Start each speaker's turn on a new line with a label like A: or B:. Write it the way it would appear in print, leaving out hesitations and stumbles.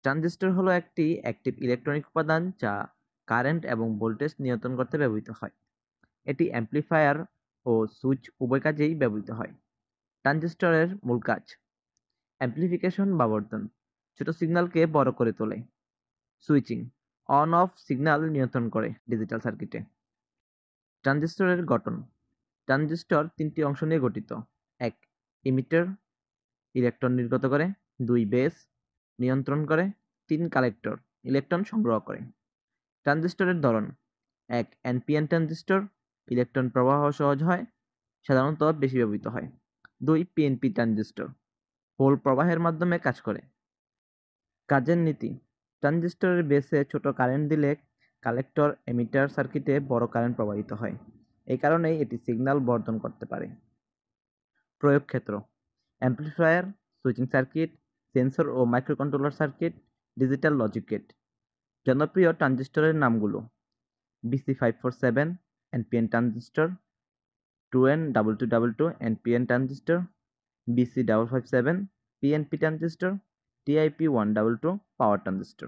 A: Transistor হলো একটি active electronic উপাদান যা কারেন্ট এবং ভোল্টেজ নিয়ন্ত্রণ করতে ব্যবহৃত হয়। এটি অ্যাম্প্লিফায়ার ও সুইচ উভয় কাজেই ব্যবহৃত হয়। ট্রানজিস্টরের মূল কাজ: অ্যাম্প্লিফিকেশন বা বর্ধন, ছোট সিগন্যালকে বড় করে তোলে। সুইচিং, অন অফ সিগন্যাল নিয়ন্ত্রণ করে ডিজিটাল সার্কিটে। ট্রানজিস্টরের গঠন: ট্রানজিস্টর তিনটি অংশ নিয়ে গঠিত। ১. ইমিটার, ইলেকট্রন নির্গত করে। ২. বেস, নিয়ন্ত্রণ করে। ৩. কালেক্টর, ইলেকট্রন সংগ্রহ করে। ট্রানজিস্টরের ধরন: ১. এনপিএন ট্রানজিস্টর, ইলেকট্রন প্রবাহ সহজ হয়, সাধারণত বেশি ব্যবহৃত হয়। ২. পিএনপি ট্রানজিস্টর, হোল প্রবাহের মাধ্যমে কাজ করে। কাজের নীতি: ট্রানজিস্টরের বেসে ছোট কারেন্ট দিলে কালেক্টর এমিটার সার্কিটে বড় কারেন্ট প্রবাহিত হয়। এই কারণেই এটি সিগন্যাল বর্ধন করতে পারে। প্রয়োগ ক্ষেত্র: অ্যাম্প্লিফায়ার, সুইচিং সার্কিট, সেন্সর ও microcontroller circuit, digital logic gate. জনপ্রিয় ট্রানজিস্টরের নামগুলো: BC547 NPN transistor, 2N2222 NPN transistor, BC557 PNP transistor, TIP122 power transistor.